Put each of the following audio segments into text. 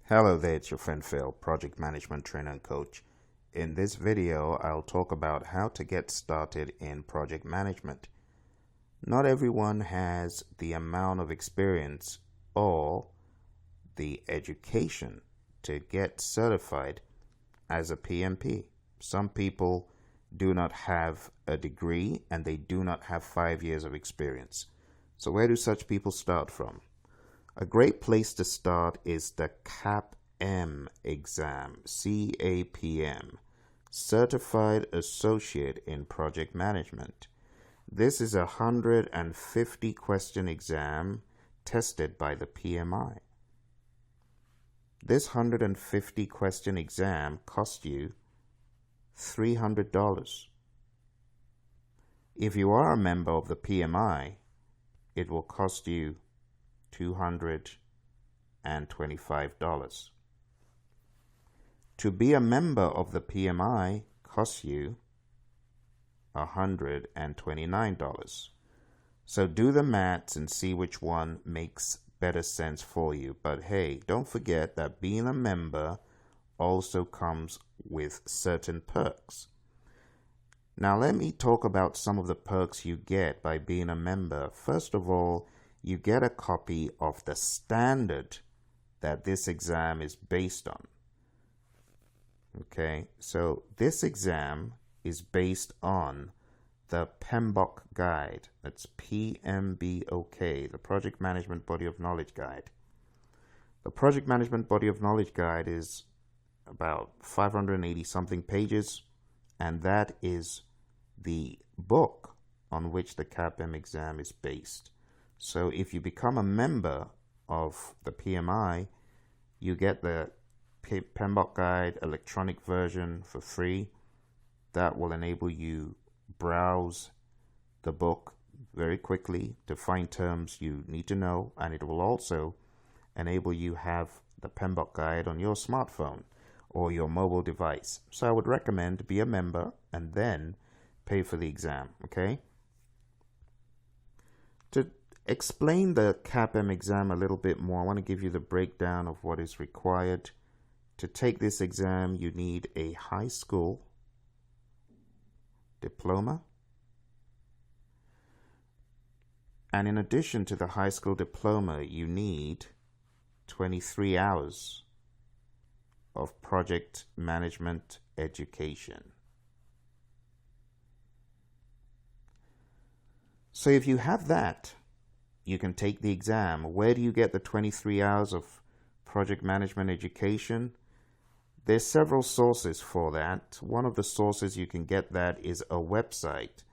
Hello there, it's your friend Phil, Project Management Trainer and Coach. In this video, I'll talk about how to get started in project management. Not everyone has the amount of experience or the education to get certified as a PMP. Some people do not have a degree and they do not have 5 years of experience. So where do such people start from? A great place to start is the CAPM exam, CAPM, Certified Associate in Project Management. This is a 150 question exam tested by the PMI. This 150 question exam costs you $300. If you are a member of the PMI, it will cost you $225. To be a member of the PMI costs you $129. So do the maths and see which one makes better sense for you. But hey, don't forget that being a member also comes with certain perks. Now let me talk about some of the perks you get by being a member. First of all, you get a copy of the standard that this exam is based on. Okay, so this exam is based on the PMBOK guide. That's PMBOK, the Project Management Body of Knowledge Guide. The Project Management Body of Knowledge Guide is about 580 something pages, and that is the book on which the CAPM exam is based. So if you become a member of the PMI, you get the PMBOK guide electronic version for free. That will enable you browse the book very quickly to find terms you need to know, and it will also enable you have the PMBOK guide on your smartphone or your mobile device. So I would recommend be a member and then pay for the exam, okay? To explain the CAPM exam a little bit more, I want to give you the breakdown of what is required. To take this exam, you need a high school diploma. And in addition to the high school diploma, you need 23 hours of project management education. So if you have that, you can take the exam. Where do you get the 23 hours of project management education? There's several sources for that. One of the sources you can get that is a website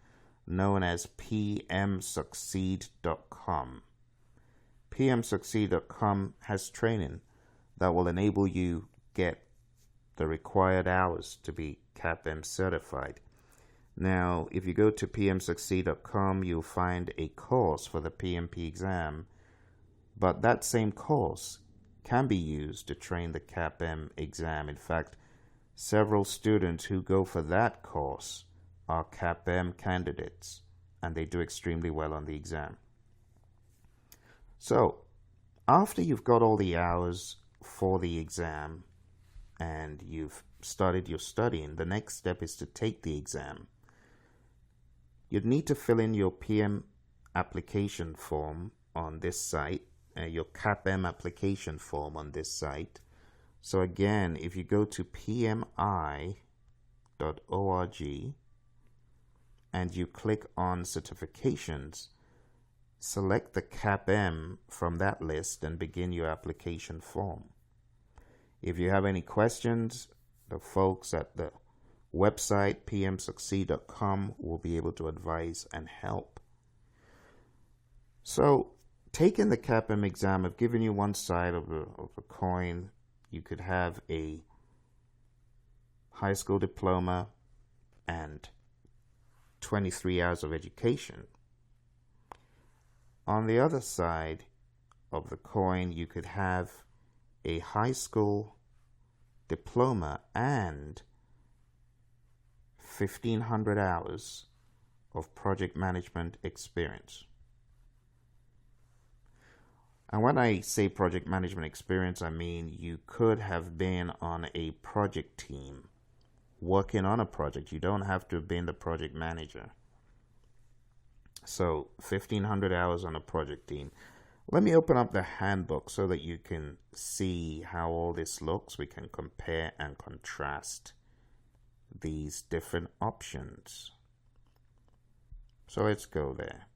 known as PMSucceed.com. PMSucceed.com has training that will enable you get the required hours to be CAPM certified. Now, if you go to PMSucceed.com, you'll find a course for the PMP exam, but that same course can be used to train the CAPM exam. In fact, several students who go for that course are CAPM candidates, and they do extremely well on the exam. So, after you've got all the hours for the exam and you've started your studying, the next step is to take the exam. You'd need to fill in your PM application form on this site, your CAPM application form on this site. So again, if you go to pmi.org and you click on certifications, select the CAPM from that list and begin your application form. If you have any questions, the folks at the website pmsucceed.com will be able to advise and help. So taking the CAPM exam, I've given you one side of a coin. You could have a high school diploma and 23 hours of education. On the other side of the coin, you could have a high school diploma and 1,500 hours of project management experience. And when I say project management experience, I mean you could have been on a project team working on a project. You don't have to have been the project manager. So 1,500 hours on a project team. Let me open up the handbook so that you can see how all this looks. We can compare and contrast these different options. So let's go there.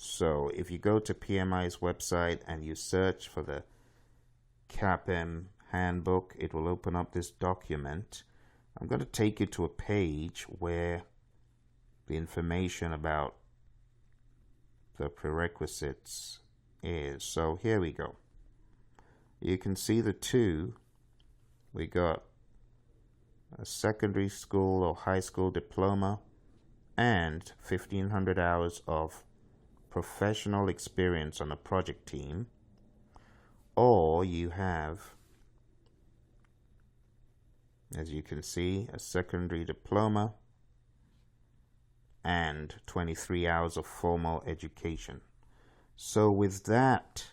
So if you go to PMI's website and you search for the CAPM handbook, it will open up this document. I'm going to take you to a page where the information about the prerequisites is. So here we go. You can see the two. We got a secondary school or high school diploma and 1,500 hours of professional experience on a project team, or you have, as you can see, a secondary diploma and 23 hours of formal education. So with that,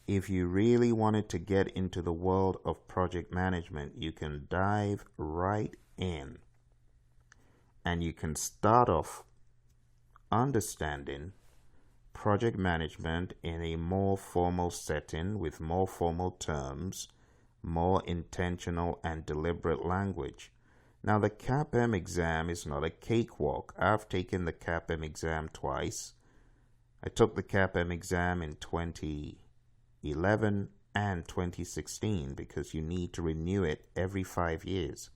if you really wanted to get into the world of project management, you can dive right in and you can start off understanding project management in a more formal setting with more formal terms, more intentional and deliberate language. Now, the CAPM exam is not a cakewalk. I've taken the CAPM exam twice. I took the CAPM exam in 2011 and 2016 because you need to renew it every 5 years.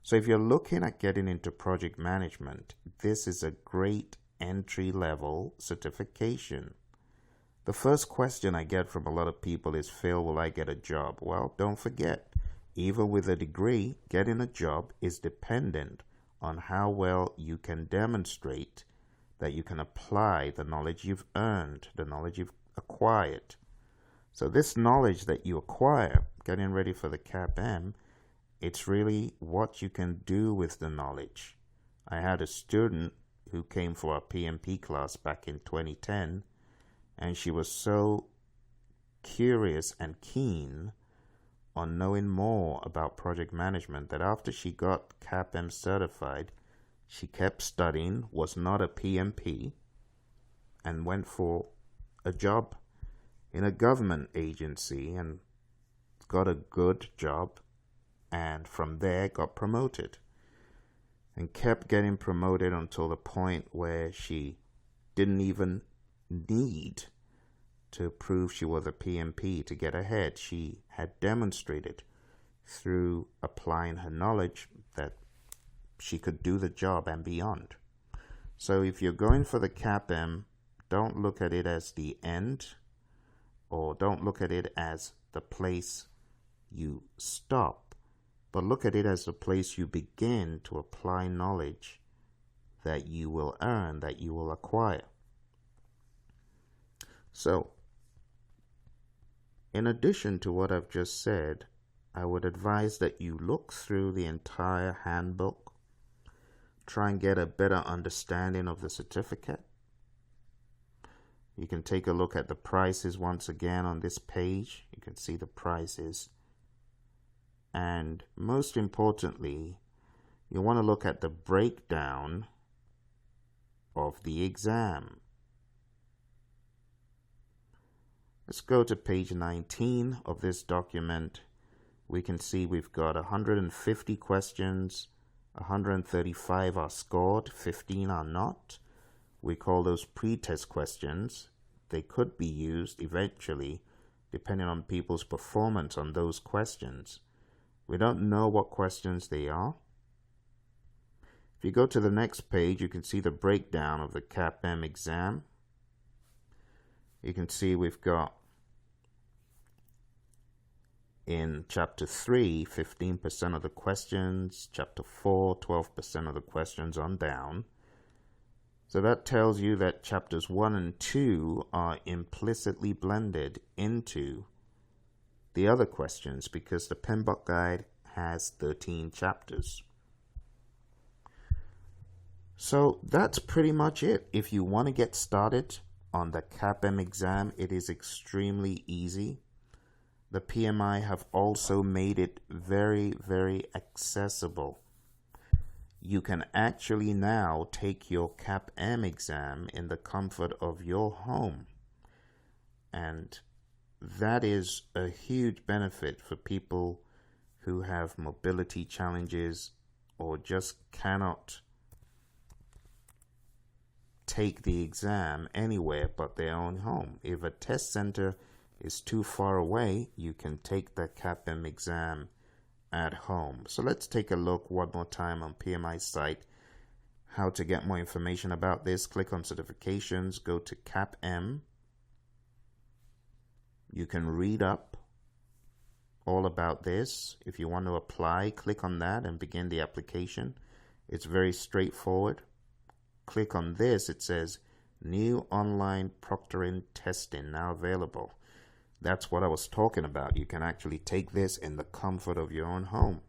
So if you're looking at getting into project management, this is a great entry-level certification. The first question I get from a lot of people is, Phil, will I get a job? Well, don't forget, even with a degree, getting a job is dependent on how well you can demonstrate that you can apply the knowledge you've earned, the knowledge you've acquired. So this knowledge that you acquire, getting ready for the CAPM, it's really what you can do with the knowledge. I had a student who came for our PMP class back in 2010, and she was so curious and keen on knowing more about project management that after she got CAPM certified, she kept studying, was not a PMP, and went for a job in a government agency and got a good job, and from there got promoted and kept getting promoted until the point where she didn't even need to prove she was a PMP to get ahead. She had demonstrated through applying her knowledge that she could do the job and beyond. So if you're going for the CAPM, don't look at it as the end, or don't look at it as the place you stop, but look at it as the place you begin to apply knowledge that you will earn, that you will acquire. So, in addition to what I've just said, I would advise that you look through the entire handbook, try and get a better understanding of the certificate. You can take a look at the prices once again on this page. You can see the prices. And most importantly, you want to look at the breakdown of the exam. Let's go to page 19 of this document. We can see we've got 150 questions, 135 are scored, 15 are not. We call those pre-test questions. They could be used eventually, depending on people's performance on those questions. We don't know what questions they are. If you go to the next page, you can see the breakdown of the CAPM exam. You can see we've got in Chapter 3, 15% of the questions, Chapter 4, 12% of the questions on down. So that tells you that Chapters 1 and 2 are implicitly blended into the other questions because the PMBOK guide has 13 chapters. So that's pretty much it. If you want to get started on the CAPM exam, it is extremely easy. The PMI have also made it very, very accessible. You can actually now take your CAPM exam in the comfort of your home. And that is a huge benefit for people who have mobility challenges or just cannot take the exam anywhere but their own home. If a test center is too far away, you can take the CAPM exam at home. So let's take a look one more time on PMI's site, how to get more information about this. Click on certifications, go to CAPM. You can read up all about this. If you want to apply, click on that and begin the application. It's very straightforward. Click on this. It says new online proctoring testing now available. That's what I was talking about. You can actually take this in the comfort of your own home.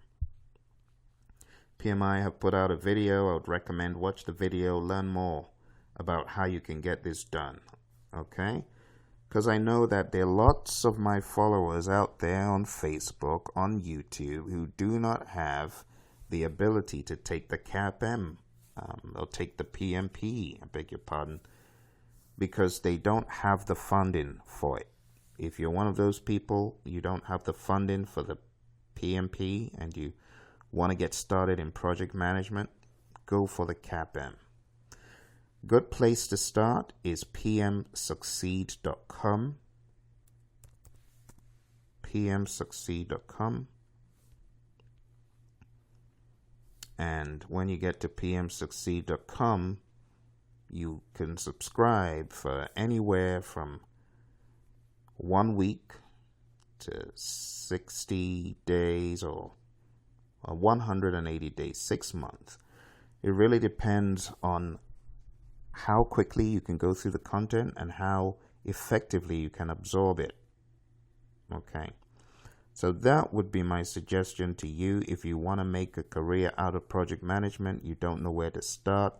PMI have put out a video. I would recommend watch the video, learn more about how you can get this done. Okay? Because I know that there are lots of my followers out there on Facebook, on YouTube, who do not have the ability to take the CAPM. They'll take the PMP, I beg your pardon, because they don't have the funding for it. If you're one of those people, you don't have the funding for the PMP and you want to get started in project management, go for the CAPM. Good place to start is pmsucceed.com. pmsucceed.com. And when you get to pmsucceed.com, you can subscribe for anywhere from 1 week to 60 days or 180 days, 6 months. It really depends on how quickly you can go through the content and how effectively you can absorb it. Okay. So that would be my suggestion to you if you want to make a career out of project management, you don't know where to start.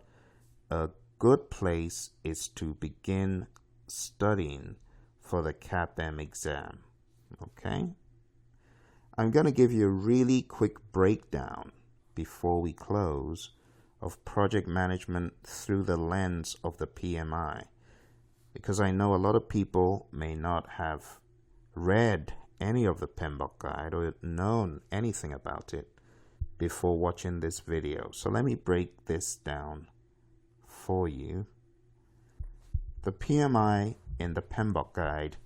A good place is to begin studying for the CAPM exam. Okay? I'm going to give you a really quick breakdown before we close of project management through the lens of the PMI, because I know a lot of people may not have read any of the PMBOK guide or known anything about it before watching this video. So let me break this down for you. The PMI in the PMBOK guide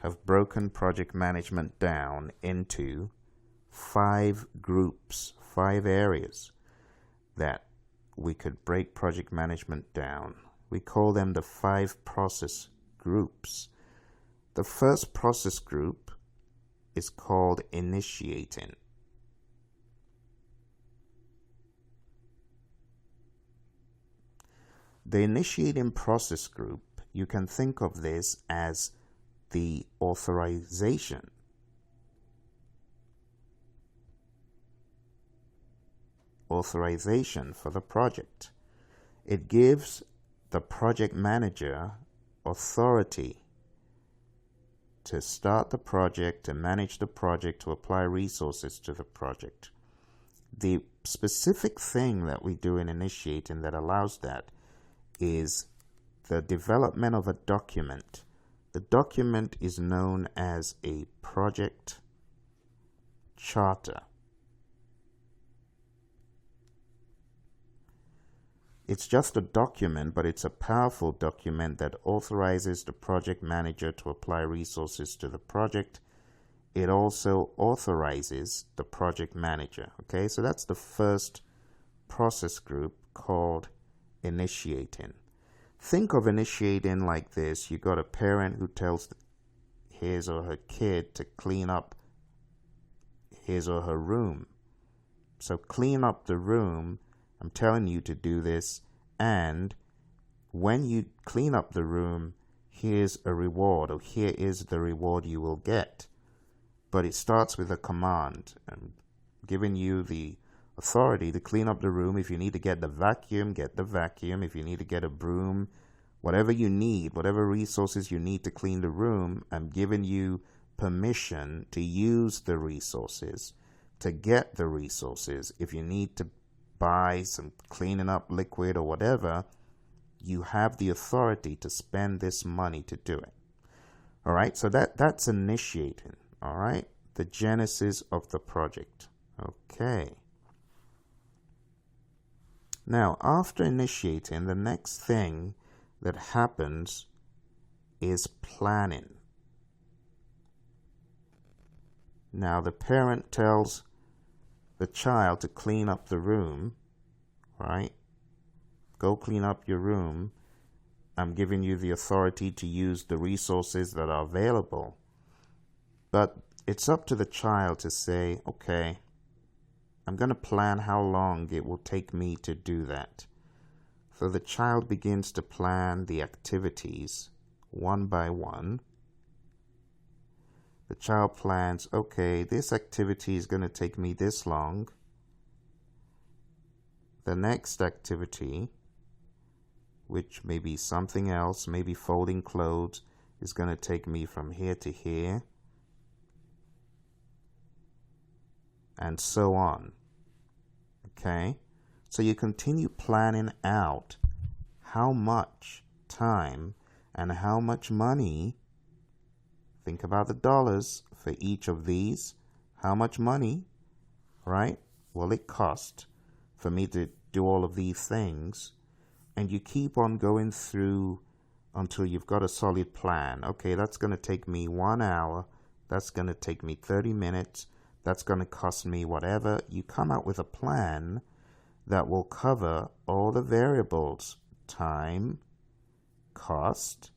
have broken project management down into 5 groups, 5 areas that we could break project management down. We call them the 5 process groups. The first process group is called initiating. The initiating process group, you can think of this as the authorization. Authorization for the project. It gives the project manager authority to start the project, to manage the project, to apply resources to the project. The specific thing that we do in initiating that allows that is the development of a document. The document is known as a project charter. It's just a document, but it's a powerful document that authorizes the project manager to apply resources to the project. It also authorizes the project manager. Okay, so that's the first process group called initiating. Think of initiating like this. You got a parent who tells his or her kid to clean up his or her room. So clean up the room. I'm telling you to do this, and when you clean up the room, here's a reward, or here is the reward you will get. But it starts with a command. I'm giving you the authority to clean up the room. If you need to get the vacuum, get the vacuum. If you need to get a broom, Whatever you need, whatever resources you need to clean the room, I'm giving you permission to use the resources, to get the resources. If you need to buy some cleaning up liquid or whatever, you have the authority to spend this money to do it. All right, so that's initiating. All right, the genesis of the project. Okay. Now, after initiating, the next thing that happens is planning. Now, the parent tells the child to clean up the room, right? Go clean up your room. I'm giving you the authority to use the resources that are available. But it's up to the child to say, okay, I'm going to plan how long it will take me to do that. So the child begins to plan the activities one by one. The child plans, okay, this activity is going to take me this long. The next activity, which may be something else, maybe folding clothes, is going to take me from here to here, and so on. Okay? So you continue planning out how much time and how much money, think about the dollars for each of these, how much money, right, will it cost for me to do all of these things? And you keep on going through until you've got a solid plan. Okay, that's going to take me 1 hour. That's going to take me 30 minutes. That's going to cost me whatever. You come out with a plan that will cover all the variables: time, cost,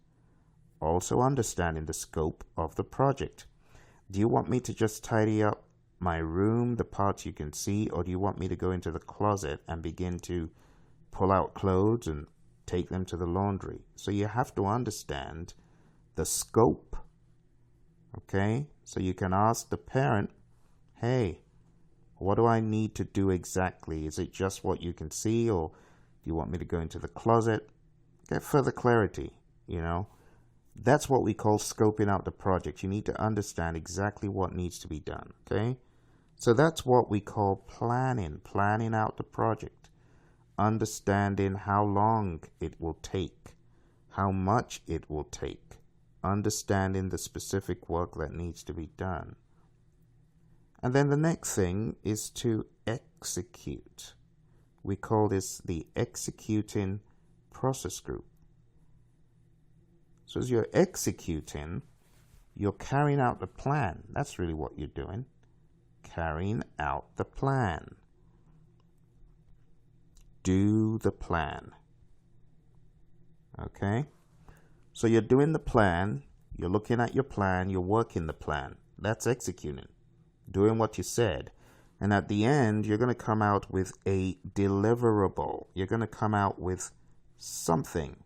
also understanding the scope of the project. Do you want me to just tidy up my room, the parts you can see, or do you want me to go into the closet and begin to pull out clothes and take them to the laundry? So you have to understand the scope, okay? So you can ask the parent, hey, what do I need to do exactly? Is it just what you can see, or do you want me to go into the closet? Get further clarity, you know? That's what we call scoping out the project. You need to understand exactly what needs to be done, okay? So that's what we call planning out the project. Understanding how long it will take, how much it will take, understanding the specific work that needs to be done. And then the next thing is to execute. We call this the executing process group. So as you're executing, you're carrying out the plan. That's really what you're doing. Carrying out the plan. Do the plan. Okay? So you're doing the plan, you're looking at your plan, you're working the plan. That's executing. Doing what you said. And at the end, you're going to come out with a deliverable. You're going to come out with something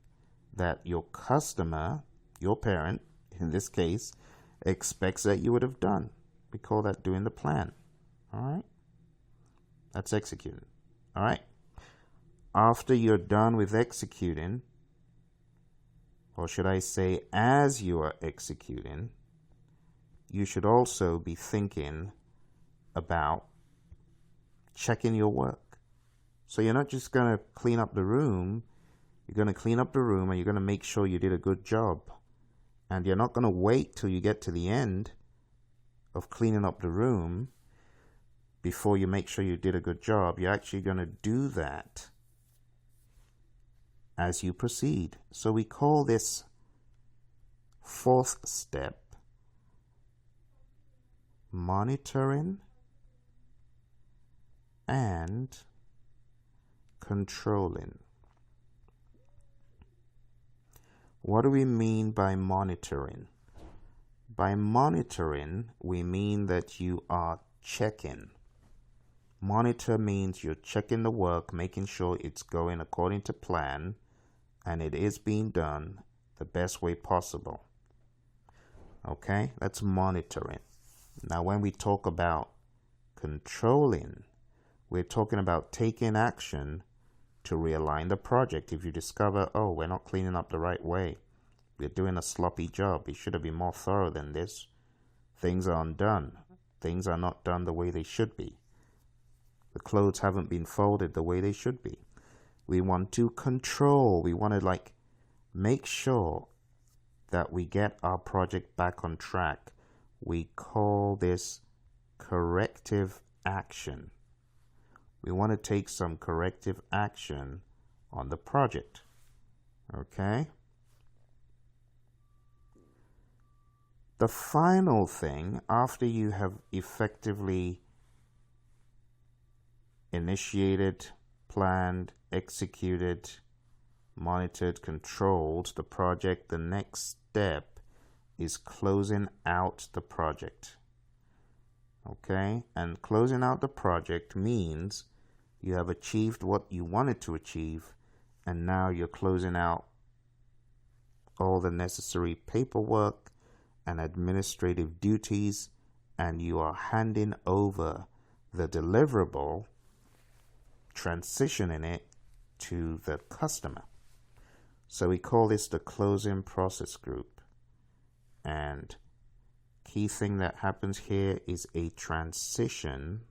that your customer, your parent, in this case, expects that you would have done. We call that doing the plan. All right? That's executing. All right? After you're done with executing, or should I say as you are executing, you should also be thinking about checking your work. So you're not just going to clean up the room. You're going to clean up the room and you're going to make sure you did a good job. And you're not going to wait till you get to the end of cleaning up the room before you make sure you did a good job. You're actually going to do that as you proceed. So we call this fourth step monitoring and controlling. What do we mean by monitoring? By monitoring, we mean that you are checking. Monitor means you're checking the work, making sure it's going according to plan, and it is being done the best way possible. Okay, that's monitoring. Now, when we talk about controlling, we're talking about taking action to realign the project. If you discover, oh, we're not cleaning up the right way, we're doing a sloppy job, it should have been more thorough than this, things are undone, things are not done the way they should be, the clothes haven't been folded the way they should be. We want to control, we want to make sure that we get our project back on track. We call this corrective action. We want to take some corrective action on the project. Okay? The final thing, after you have effectively initiated, planned, executed, monitored, controlled the project, the next step is closing out the project. Okay? And closing out the project means you have achieved what you wanted to achieve, and now you're closing out all the necessary paperwork and administrative duties, and you are handing over the deliverable, transitioning it to the customer. So we call this the closing process group. And key thing that happens here is a transition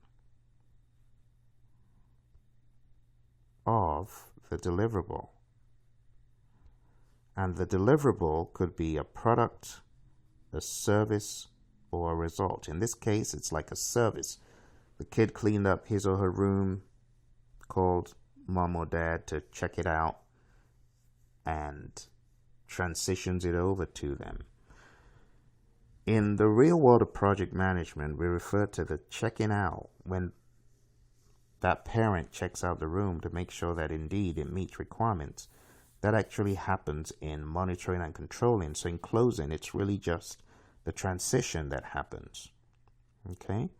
of the deliverable. And the deliverable could be a product, a service, or a result. In this case, it's like a service. The kid cleaned up his or her room, called mom or dad to check it out, and transitions it over to them. In the real world of project management, we refer to the checking out, when that parent checks out the room to make sure that indeed it meets requirements. That actually happens in monitoring and controlling. So in closing, it's really just the transition that happens. Okay?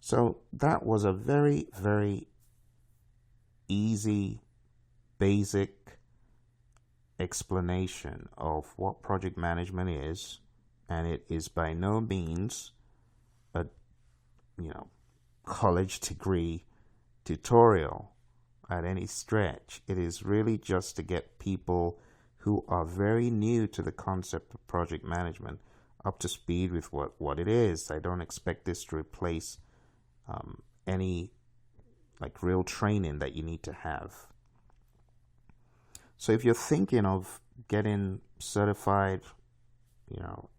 So that was a very, very easy, basic explanation of what project management is, and it is by no means a college degree tutorial at any stretch. It is really just to get people who are very new to the concept of project management up to speed with what it is. I don't expect this to replace any real training that you need to have. So if you're thinking of getting certified,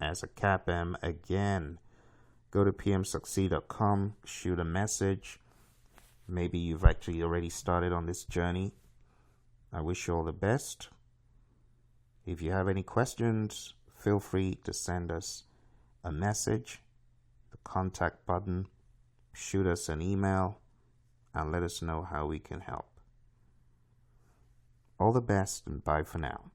as a CAPM, again, go to pmsucceed.com, shoot a message. Maybe you've actually already started on this journey. I wish you all the best. If you have any questions, feel free to send us a message, the contact button, shoot us an email, and let us know how we can help. All the best, and bye for now.